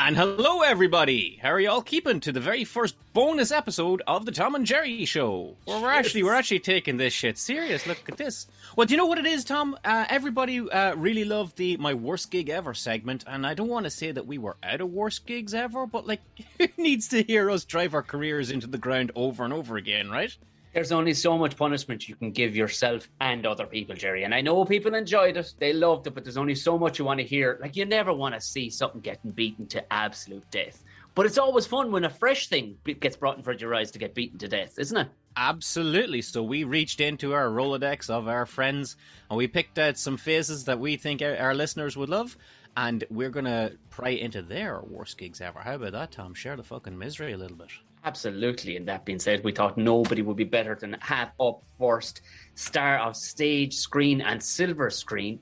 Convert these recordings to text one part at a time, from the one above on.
And hello, everybody! How are you all keeping to the very first bonus episode of the Tom and Jerry Show? Where we're actually taking this shit serious. Look at this. Well, do you know what it is, Tom? Everybody really loved the My Worst Gig Ever segment, and I don't want to say that we were out of worst gigs ever, but like, who needs to hear us drive our careers into the ground over and over again, right? There's only so much punishment you can give yourself and other people, Jerry. And I know people enjoyed it. They loved it, but there's only so much you want to hear. Like, you never want to see something getting beaten to absolute death. But it's always fun when a fresh thing gets brought in front of your eyes to get beaten to death, isn't it? Absolutely. So we reached into our Rolodex of our friends and we picked out some faces that we think our listeners would love. And we're going to pry into their worst gigs ever. How about that, Tom? Share the fucking misery a little bit. Absolutely. And that being said, we thought nobody would be better than half up first star of stage, screen and silver screen,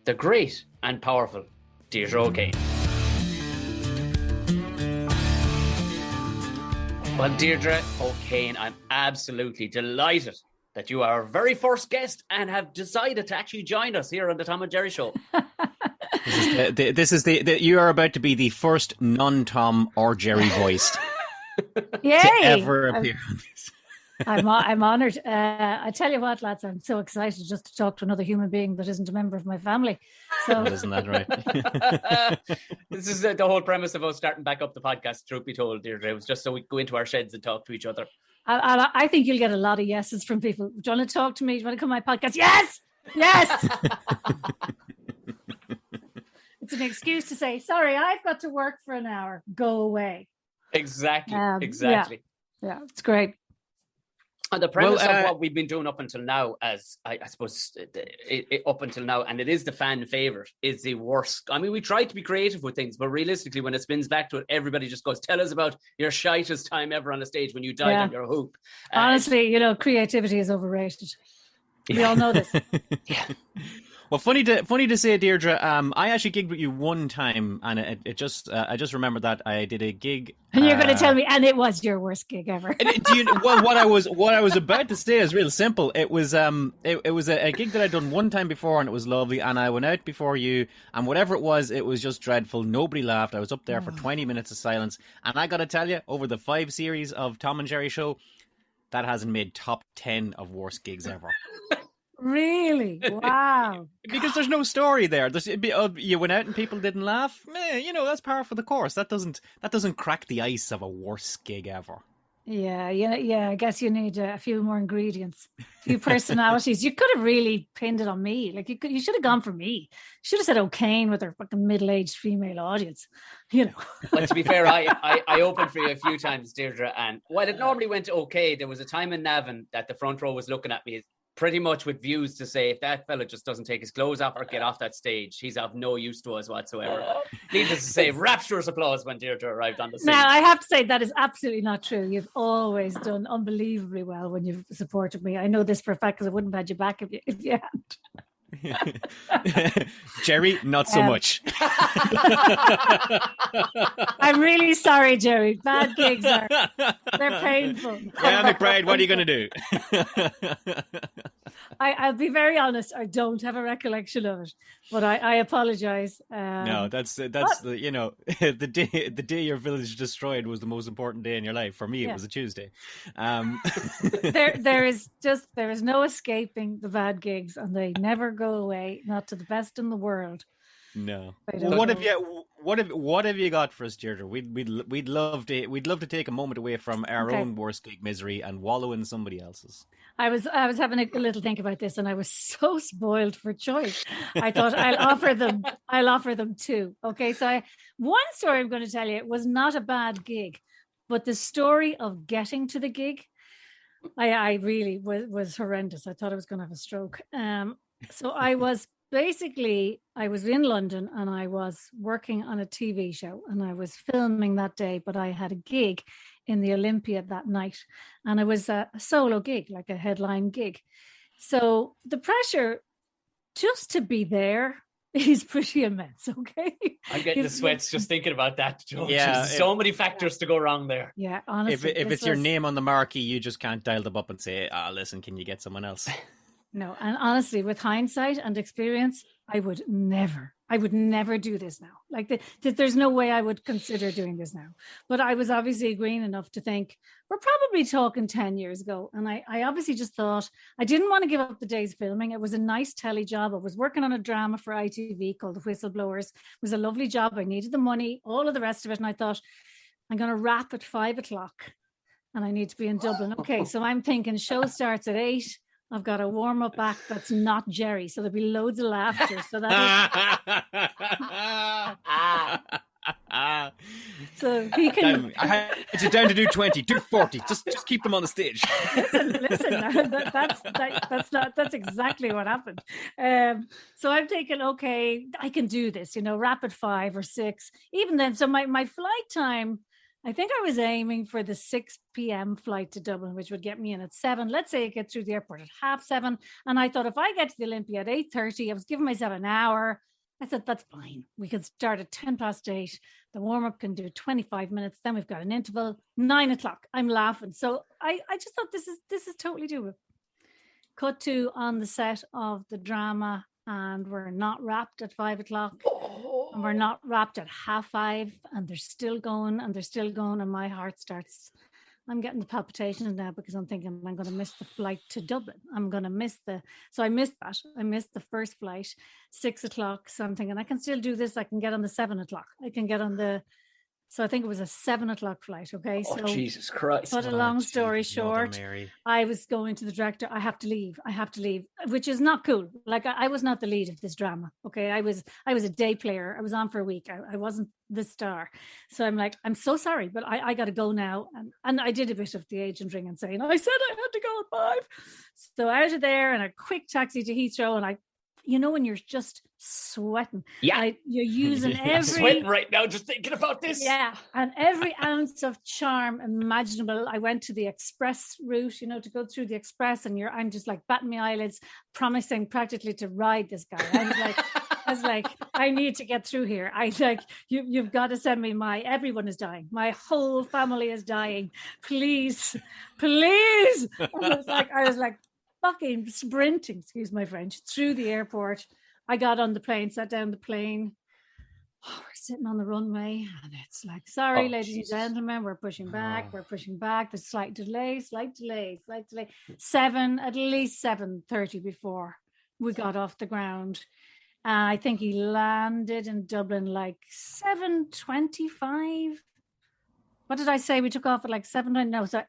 the great and powerful Deirdre O'Kane. Well, Deirdre O'Kane, I'm absolutely delighted that you are our very first guest and have decided to actually join us here on the Tom and Jerry Show. You are about to be the first non-Tom or Jerry voiced Yay! to ever appear on this. I'm honoured. I tell you what, lads, I'm so excited just to talk to another human being that isn't a member of my family. So Isn't that right? This is the whole premise of us starting back up the podcast, truth be told, Deirdre. It was just so we go into our sheds and talk to each other. I think you'll get a lot of yeses from people. Do you want to talk to me? Do you want to come on my podcast? Yes! Yes! It's an excuse to say, sorry, I've got to work for an hour. Go away. Exactly. Yeah, it's great. And the premise of what we've been doing up until now, as I suppose, up until now, and it is the fan favourite, is the worst. I mean, we try to be creative with things, but realistically, when it spins back to it, everybody just goes, tell us about your shitest time ever on the stage when you died on your hoop. Honestly, creativity is overrated. We all know this. Yeah. Well, funny to say, Deirdre. I actually gigged with you one time, and I just remembered that I did a gig. And you're going to tell me, and it was your worst gig ever. What I was about to say is real simple. It was it was a gig that I'd done one time before, and it was lovely. And I went out before you, and whatever it was just dreadful. Nobody laughed. I was up there for 20 minutes of silence, and I got to tell you, over the 5 series of Tom and Jerry Show, that hasn't made top 10 of worst gigs ever. Really? Wow. Because there's no story there. You went out and people didn't laugh. That's par for the course. That doesn't crack the ice of a worst gig ever. Yeah. I guess you need a few more ingredients, a few personalities. You could have really pinned it on me. Like you should have gone for me. You should have said O'Kane with her fucking middle-aged female audience. Well, to be fair, I opened for you a few times, Deirdre, and while it normally went okay, there was a time in Navan that the front row was looking at me pretty much with views to say, if that fella just doesn't take his clothes off or get off that stage, he's of no use to us whatsoever. Needless to say, rapturous applause when Deirdre arrived on the scene. Now, I have to say that is absolutely not true. You've always done unbelievably well when you've supported me. I know this for a fact because I wouldn't have had you back if you hadn't. Jerry, not so much. I'm really sorry, Jerry. Bad gigs they're painful. Yeah, McBride, what are you going to do? I'll be very honest. I don't have a recollection of it, but I apologize. No, that's the day your village destroyed was the most important day in your life. For me, it was a Tuesday. There is no escaping the bad gigs, and they never go away. Not to the best in the world. No. What have you got for us, Deirdre? We'd love to take a moment away from our own worst gig misery and wallow in somebody else's. I was having a little think about this, and I was so spoiled for choice. I thought I'll offer them 2. Okay, so one story I'm going to tell you was not a bad gig, but the story of getting to the gig, I really was horrendous. I thought I was going to have a stroke. So I was in London and I was working on a TV show and I was filming that day, but I had a gig in the Olympia that night and it was a solo gig, like a headline gig. So the pressure just to be there is pretty immense, okay? I'm getting the sweats just thinking about that, George. Yeah, There's so many factors to go wrong there. Yeah, honestly. If it's your name on the marquee, you just can't dial them up and say, listen, can you get someone else? No, and honestly, with hindsight and experience, I would never I would never do this now. Like there's no way I would consider doing this now. But I was obviously green enough to think we're probably talking 10 years ago. And I obviously just thought I didn't want to give up the day's filming. It was a nice telly job. I was working on a drama for ITV called The Whistleblowers. It was a lovely job. I needed the money, all of the rest of it. And I thought, I'm going to wrap at 5:00 and I need to be in Dublin. Okay, so I'm thinking show starts at 8. I've got a warm up act that's not Jerry, so there'll be loads of laughter. So so he can. I had you down to do 20, do 40. Just keep them on the stage. Listen. That's exactly what happened. So I'm thinking, okay, I can do this. Rapid 5 or 6. Even then, so my flight time. I think I was aiming for the 6 p.m. flight to Dublin, which would get me in at 7. Let's say I get through the airport at 7:30. And I thought if I get to the Olympia at 8:30, I was giving myself an hour. I thought that's fine. We could start at 8:10. The warm-up can do 25 minutes. Then we've got an interval, 9:00. I'm laughing. So I just thought this is totally doable. Cut to on the set of the drama, and we're not wrapped at 5:00. And we're not wrapped at 5:30, and they're still going, and my heart starts. I'm getting the palpitations now because I'm thinking I'm going to miss the flight to Dublin. So I missed that. I missed the first flight, 6:00. So I'm thinking I can still do this. I can get on the 7:00. I can get on the. So I think it was a 7:00 flight. Okay. Oh, so Jesus Christ. Cut a long story short, I was going to the director. I have to leave, which is not cool. Like I was not the lead of this drama. Okay. I was a day player. I was on for a week. I wasn't the star. So I'm like, I'm so sorry, but I got to go now. And I did a bit of the agent ring and saying, I said I had to go at 5. So out of there and a quick taxi to Heathrow, and when you're just sweating. Yeah. You're using I'm sweating right now just thinking about this. Yeah. And every ounce of charm imaginable. I went to the express route, to go through the express, and I'm just like batting my eyelids, promising practically to ride this guy. I was like, I need to get through here. You've got to send me everyone is dying. My whole family is dying. Please. I was like, fucking sprinting, excuse my French, through the airport. I got on the plane, sat down the plane. We're sitting on the runway, and it's like, sorry, ladies and gentlemen, we're pushing back. There's slight delay. At least 7:30 before we got off the ground. I think he landed in Dublin like 7:25. What did I say? We took off at like 7:20. No, so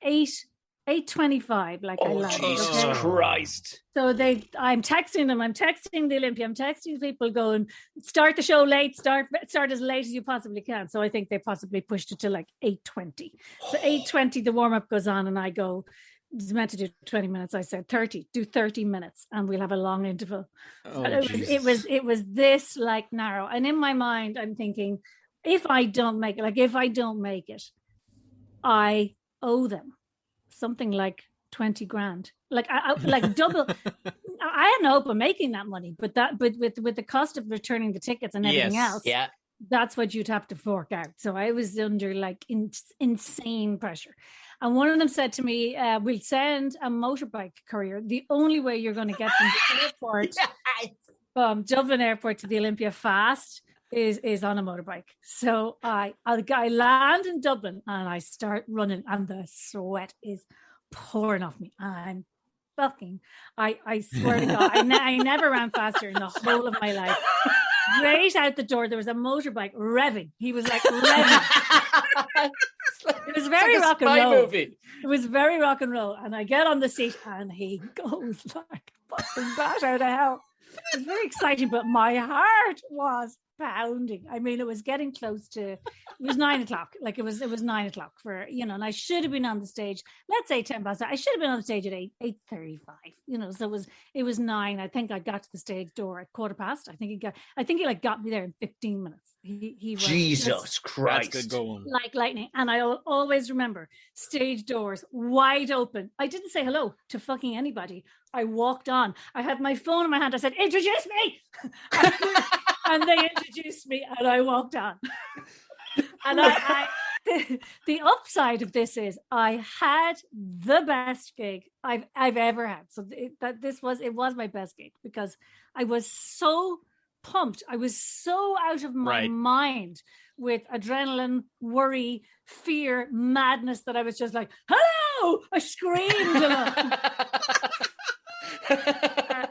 8:25, I landed. Jesus Christ. So I'm texting them, I'm texting the Olympia, I'm texting people going, start the show late, start as late as you possibly can. So I think they possibly pushed it to like 8:20. So 8:20, the warm-up goes on, and I go, it's meant to do 20 minutes. I said 30, do 30 minutes, and we'll have a long interval. It was this narrow. And in my mind, I'm thinking, if I don't make it, I owe them something like 20 grand. Like double. I had no hope of making that money, but with the cost of returning the tickets and everything else, yeah, that's what you'd have to fork out. So I was under insane pressure. And one of them said to me, we'll send a motorbike courier. The only way you're going to get from the airport, from Dublin Airport to the Olympia fast, is on a motorbike. So I land in Dublin and I start running, and the sweat is pouring off me. I swear to God, I never ran faster in the whole of my life. Right out the door, there was a motorbike revving. He was like revving. It was very rock and roll. Movie. It was very rock and roll. And I get on the seat, and he goes like fucking bat out of hell. It was very exciting, but my heart was pounding. I mean, it was getting close to, it was 9:00. Like it was 9:00 for, and I should have been on the stage, let's say 10 past. I should have been on the stage at 8:35, so it was 9. I think I got to the stage door at 15:15. I think he got me there in 15 minutes. He was Jesus Christ. That's good going. Like lightning. And I always remember stage doors wide open. I didn't say hello to fucking anybody. I walked on. I had my phone in my hand. I said, introduce me. And they introduced me, and I walked on. And the upside of this is I had the best gig I've ever had. So it was my best gig, because I was so pumped. I was so out of my Right. mind with adrenaline, worry, fear, madness that I was just like, hello! I screamed.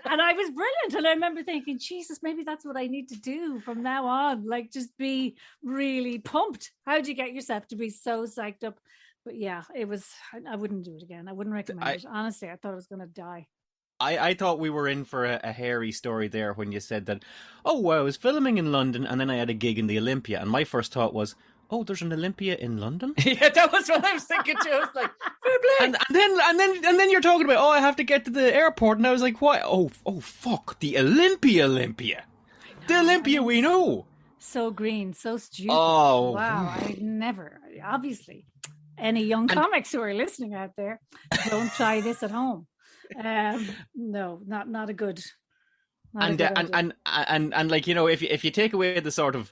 And I was brilliant. And I remember thinking, Jesus, maybe that's what I need to do from now on. Like, just be really pumped. How do you get yourself to be so psyched up? But yeah, it was, I wouldn't do it again. I wouldn't recommend it. Honestly, I thought I was going to die. I thought we were in for a hairy story there when you said that, oh, well, I was filming in London and then I had a gig in the Olympia. And my first thought was, oh, there's an Olympia in London? Yeah, that was what I was thinking too. I was like, fair play. And then you're talking about, oh, I have to get to the airport. And I was like, what? Oh, fuck, the Olympia. The Olympia we know. So green, so stupid. Oh. Wow, I never, obviously. Any young comics who are listening out there, don't try this at home. No, not a good. And like, you know, if you take away the sort of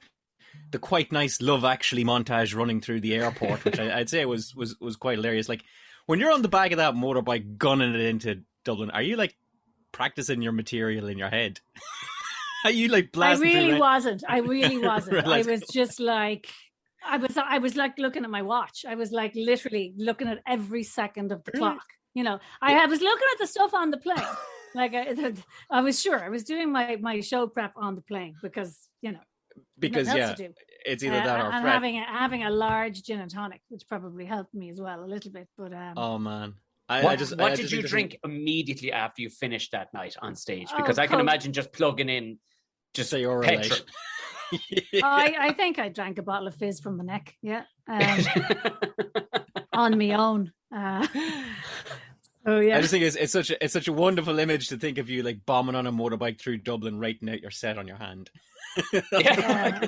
the quite nice Love Actually montage running through the airport, which I'd say was quite hilarious. Like, when you're on the back of that motorbike gunning it into Dublin, are you like practicing your material in your head? Are you like blasting? I really wasn't. I was just like. I was like looking at my watch. I was like literally looking at every second of the clock. You know, I was looking at the stuff on the plane. Like I was sure I was doing my show prep on the plane because, you know, it's either that or and having a large gin and tonic, which probably helped me as well a little bit. But oh man, what did you drink immediately after you finished that night on stage? Because I can imagine just plugging in just petrol. I think I drank a bottle of fizz from the neck. Yeah, on my own. So yeah, I just think it's such a wonderful image to think of you like bombing on a motorbike through Dublin, writing out your set on your hand. Yeah.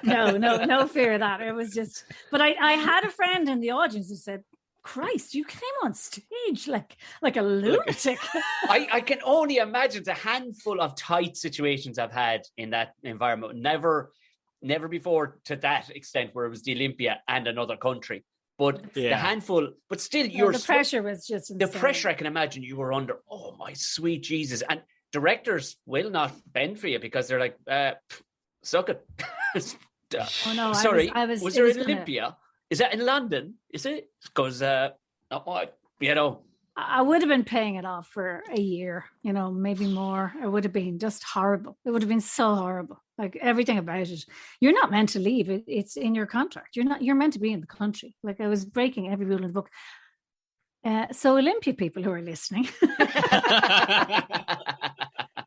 No fear of that. It was just, but I had a friend in the audience who said, Christ, you came on stage like a lunatic. I can only imagine the handful of tight situations I've had in that environment. Never before to that extent where it was the Olympia and another country. But the handful, but still, the pressure was just insane. The pressure I can imagine you were under. Oh my sweet Jesus! And directors will not bend for you because they're like, suck it. Oh no! Sorry, was there an Olympia? Is that in London? Is it? Because you know, I would have been paying it off for a year, you know, maybe more. It would have been just horrible. It would have been so horrible. Like everything about it. You're not meant to leave. It's in your contract. You're meant to be in the country. Like I was breaking every rule in the book. So Olympia people who are listening.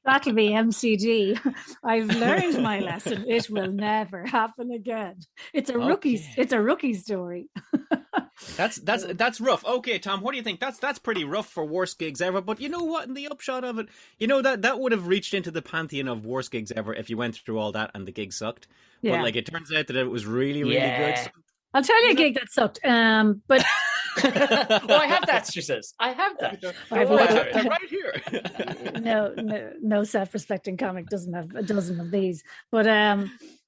That'll be MCD. I've learned my lesson. It will never happen again. It's a rookie story. That's rough. Okay, Tom, what do you think? That's pretty rough for worst gigs ever. But you know what? In the upshot of it, you know that would have reached into the pantheon of worst gigs ever if you went through all that and the gig sucked. Yeah. But like it turns out that it was really, really good. So, I'll tell you a gig that sucked. But well, I have that, she says. I have that. They're right here. No self-respecting comic doesn't have a dozen of these. But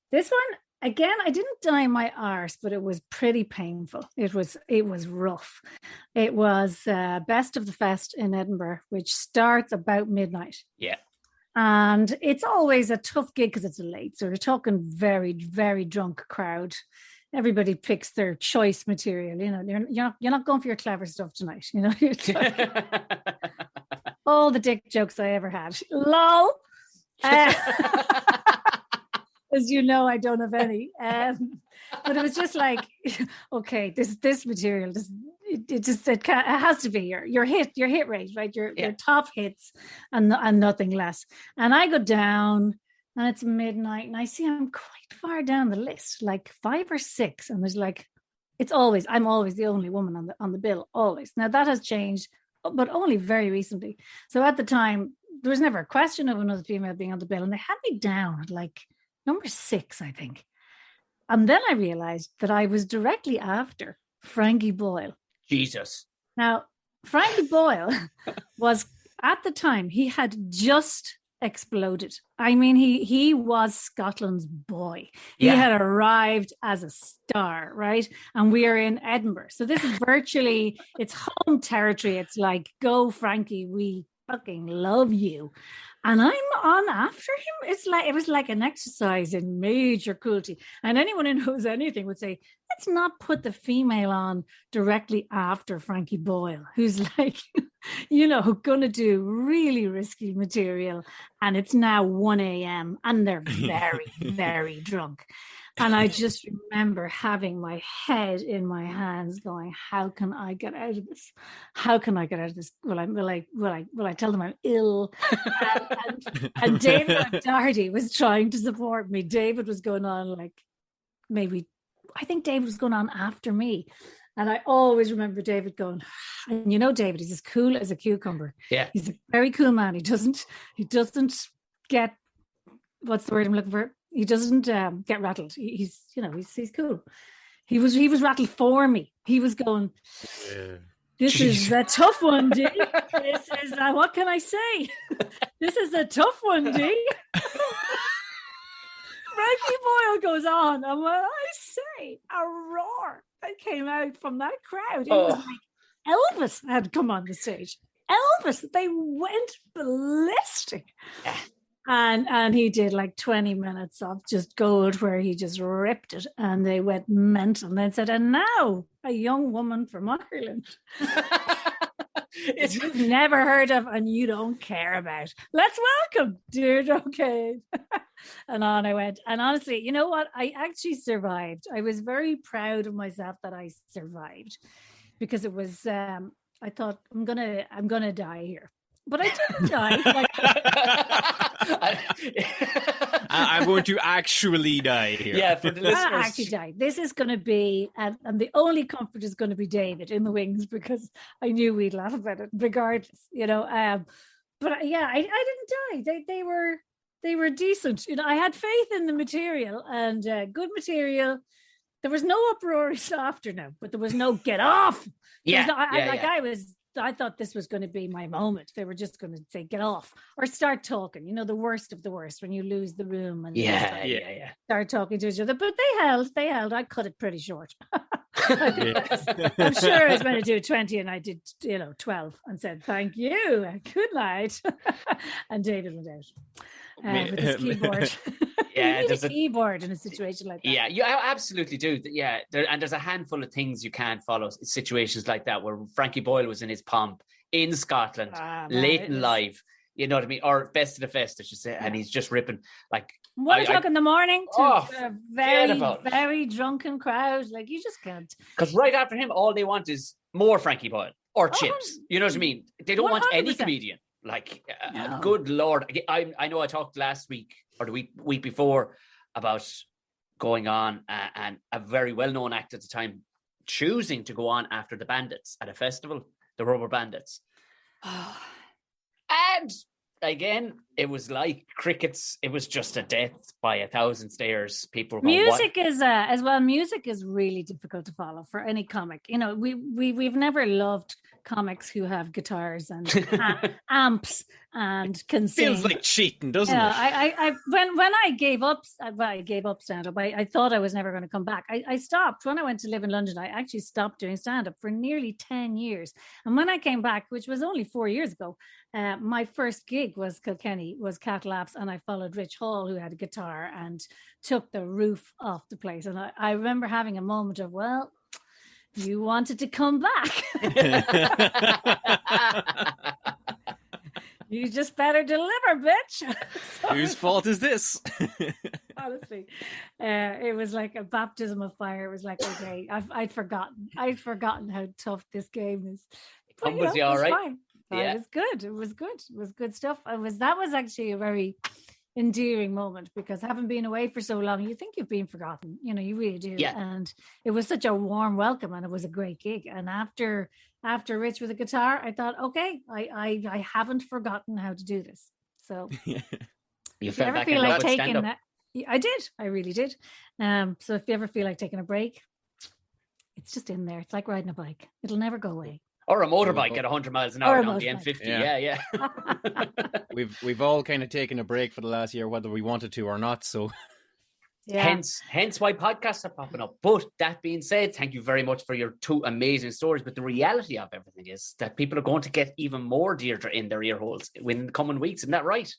this one, again, I didn't die my arse, but it was pretty painful. It was rough. It was Best of the Fest in Edinburgh, which starts about midnight. Yeah. And it's always a tough gig because it's late. So we're talking very, very drunk crowd. Everybody picks their choice material. You know, you're not going for your clever stuff tonight. You know, all the dick jokes I ever had. Lol. As you know, I don't have any. But it was just like, okay, this material, it has to be your hit rate, right? Your top hits and nothing less. And I go down. And it's midnight, and I see I'm quite far down the list, like 5 or 6. And there's like, I'm always the only woman on the bill, always. Now that has changed, but only very recently. So at the time, there was never a question of another female being on the bill, and they had me down at like number 6, I think. And then I realized that I was directly after Frankie Boyle. Jesus. Now, Frankie Boyle was, at the time, he had just exploded. I mean, he was Scotland's boy. He had arrived as a star, right? And we are in Edinburgh. So this is virtually, it's home territory. It's like, go Frankie, we fucking love you. And I'm on after him. It was like an exercise in major cruelty. And anyone who knows anything would say, let's not put the female on directly after Frankie Boyle, who's like, going to do really risky material. And it's now 1 a.m. and they're very, very drunk. And I just remember having my head in my hands going, how can I get out of this? How can I get out of this? Will I tell them I'm ill? And David O'Doherty was trying to support me. David was going on I think David was going on after me. And I always remember David going, and David, he's as cool as a cucumber. Yeah. He's a very cool man. He doesn't get, what's the word I'm looking for? He doesn't get rattled. He's cool. He was rattled for me. He was going, this is a tough one, Dee. This is, what can I say? This is a tough one, Dee. Frankie Boyle goes on, and when I say a roar that came out from that crowd, it was like Elvis had come on the stage. Elvis, they went ballistic. And he did like 20 minutes of just gold where he just ripped it, and they went mental. And they said, and now a young woman from Ireland you've never heard of and you don't care about. Let's welcome Deirdre O'Kane. And on I went. And honestly, you know what? I actually survived. I was very proud of myself that I survived, because it was, I thought I'm gonna die here. But I didn't die. I'm going to actually die here. Yeah, for the listeners. I actually die. This is going to be, and the only comfort is going to be David in the wings, because I knew we'd laugh about it regardless, But yeah, I didn't die. They were decent. I had faith in the material, and good material. There was no uproarious laughter now, but there was no get off. I thought this was going to be my moment. They were just going to say, get off, or start talking, the worst of the worst, when you lose the room and start talking to each other. But they held. I cut it pretty short. I'm sure I was going to do 20 and I did, 12 and said, thank you. Good night. And David went out with his keyboard. Yeah, you need a keyboard in a situation like that. Yeah, you absolutely do. Yeah, there's a handful of things you can't follow. Situations like that where Frankie Boyle was in his pomp in Scotland, late in life. You know what I mean? Or best of the fest, I should say. And he's just ripping like 1 o'clock in the morning to a very, very drunken crowd. Like, you just can't. Because right after him, all they want is more Frankie Boyle or chips. You know what I mean? They don't 100%. Want any comedian. Like, no. Good Lord. I know I talked last week or the week before about going on and a very well-known act at the time choosing to go on after the Bandits at a festival, the Rubber Bandits. And again, it was like crickets. It was just a death by 1,000 stairs. People were going, music is as well. Music is really difficult to follow for any comic. We've never loved comics who have guitars and amps and can sing. Feels like cheating, doesn't it? When I gave up stand-up, I thought I was never going to come back. I stopped when I went to live in London. I actually stopped doing stand-up for nearly 10 years. And when I came back, which was only 4 years ago, my first gig was Kilkenny, was Cat Laps, and I followed Rich Hall, who had a guitar, and took the roof off the place. And I remember having a moment of, well, you wanted to come back. You just better deliver, bitch. Whose fault is this? Honestly, it was like a baptism of fire. It was like, okay, I'd forgotten how tough this game is. But, was you all right? Fine. Yeah. It was good. It was good stuff. That was actually a very endearing moment, because having been away for so long, you think you've been forgotten. You really do. Yeah. And it was such a warm welcome, and it was a great gig. And after Rich with a guitar, I thought, okay, I haven't forgotten how to do this. So you felt back in love with stand-up. I did. I really did. So if you ever feel like taking a break, it's just in there. It's like riding a bike. It'll never go away. Or a motorbike at 100 miles an hour down the M50. Yeah. We've all kind of taken a break for the last year, whether we wanted to or not. So, hence why podcasts are popping up. But that being said, thank you very much for your 2 amazing stories. But the reality of everything is that people are going to get even more Deirdre in their ear holes in the coming weeks. Isn't that right?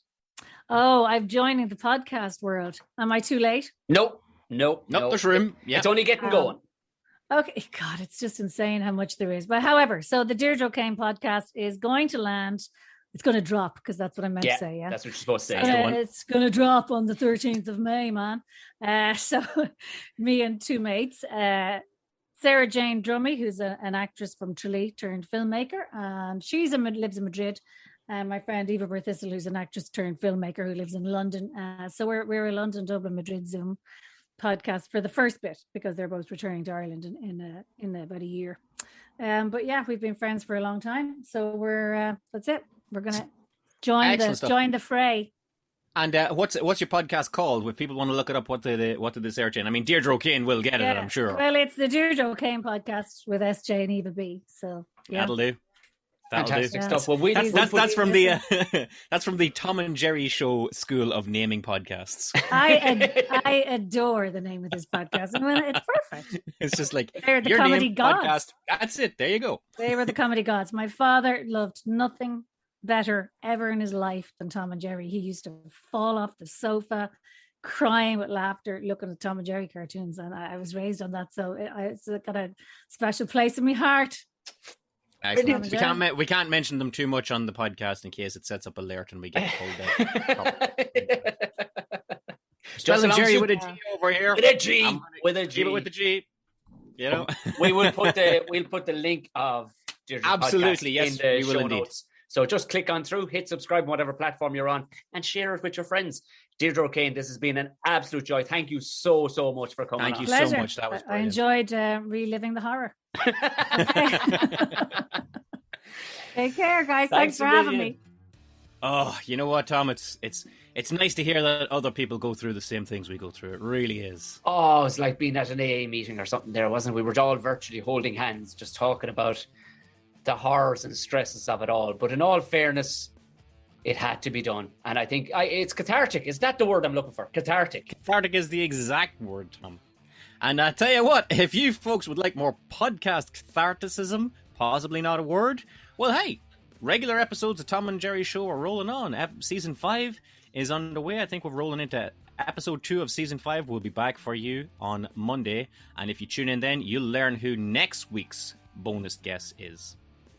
Oh, I'm joining the podcast world. Am I too late? Nope. There's room. Yeah. It's only getting going. Okay, God, it's just insane how much there is. But however, so the Deirdre O'Kane podcast is going to land. It's going to drop because that's what I meant to say. Yeah, that's what you're supposed to say. It's going to drop on the 13th of May, man. So me and two mates, Sarah Jane Drummy, who's an actress from Tralee turned filmmaker, and lives in Madrid. And my friend Eva Berthistle, who's an actress turned filmmaker who lives in London. So we're a London, Dublin, Madrid Zoom podcast for the first bit because they're both returning to Ireland in about a year. But yeah, we've been friends for a long time. So that's it. We're gonna join the fray. And what's your podcast called? If people want to look it up, what did they search in? I mean, Deirdre O'Kane will get it, I'm sure. Well, it's the Deirdre O'Kane podcast with SJ and Eva B. So yeah. That'll do. Fantastic stuff. Well, that's from the Tom and Jerry Show School of Naming Podcasts. I adore the name of this podcast. I mean, it's perfect. It's just like they're the comedy gods. Podcast. That's it. There you go. They were the comedy gods. My father loved nothing better ever in his life than Tom and Jerry. He used to fall off the sofa crying with laughter looking at Tom and Jerry cartoons, and I was raised on that, so it's got a special place in my heart. Excellent. We can't mention them too much on the podcast in case it sets up alert and we get pulled out. Just Jerry with a G over here. With a G. Keep it with the G. You know, we'll put the link of Deirdre's absolutely podcast yes, in the we will show indeed. notes. So just click on through, hit subscribe on whatever platform you're on, and share it with your friends. Deirdre O'Kane, this has been an absolute joy. Thank you so much for coming. Thank you Pleasure. so much. That was brilliant. I enjoyed reliving the horror. Take care, guys. Thanks for having me. Oh, you know what, Tom? It's nice to hear that other people go through the same things we go through. It really is. Oh, it's like being at an AA meeting or something there, wasn't it? We were all virtually holding hands, just talking about the horrors and stresses of it all. But in all fairness, it had to be done. And I think it's cathartic. Is that the word I'm looking for? Cathartic. Cathartic is the exact word, Tom. And I tell you what, if you folks would like more podcast catharticism, possibly not a word, well, hey, regular episodes of Tom and Jerry Show are rolling on. Season 5 is underway. I think we're rolling into episode 2 of season 5. We'll be back for you on Monday. And if you tune in then, you'll learn who next week's bonus guest is.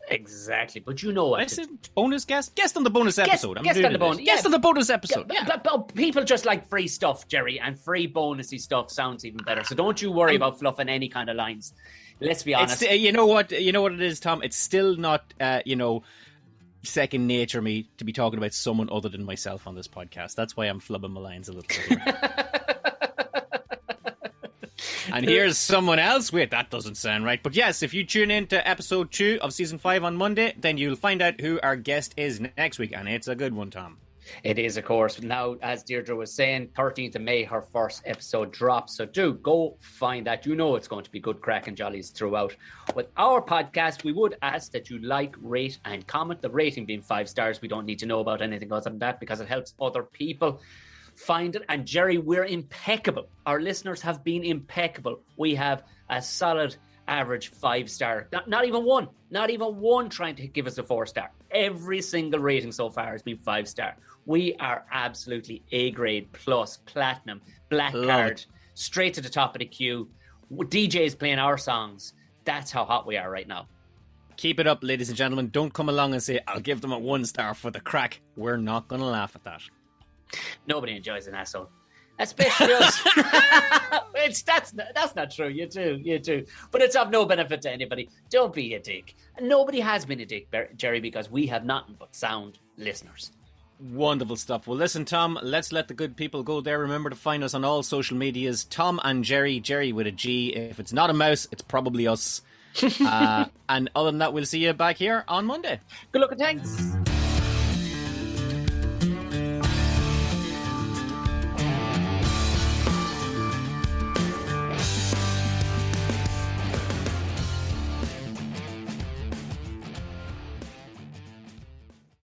Exactly. But you know what? Bonus guest? Guest on the bonus episode. Guest on the bonus episode. Yeah. People just like free stuff, Jerry, and free bonusy stuff sounds even better. So don't you worry about fluffing any kind of lines. Let's be honest. You know what it is, Tom? It's still not, second nature me to be talking about someone other than myself on this podcast. That's why I'm flubbing my lines a little bit. And here's someone else. Wait, that doesn't sound right. But yes, if you tune in to episode 2 of season 5 on Monday, then you'll find out who our guest is next week. And it's a good one, Tom. It is, of course. Now, as Deirdre was saying, 13th of May, her first episode drops. So do go find that. You know it's going to be good crack and jollies throughout. With our podcast, we would ask that you like, rate, and comment. The rating being 5 stars. We don't need to know about anything other than that because it helps other people find it. And Jerry, we're impeccable. Our listeners have been impeccable. We have a solid average 5 star. Not even one trying to give us a 4 star. Every single rating so far has been 5 star. We are absolutely A grade plus platinum, black card, straight to the top of the queue. DJs playing our songs. That's how hot we are right now. Keep it up, ladies and gentlemen. Don't come along and say, I'll give them a 1 star for the crack. We're not going to laugh at that. Nobody enjoys an asshole. Especially us. That's not true. You do. But it's of no benefit to anybody. Don't be a dick. And nobody has been a dick, Jerry, because we have nothing but sound listeners. Wonderful stuff. Well, listen, Tom, let's let the good people go there. Remember to find us on all social medias. Tom and Jerry with a G. If it's not a mouse, it's probably us. And other than that, we'll see you back here on Monday. Good luck and thanks.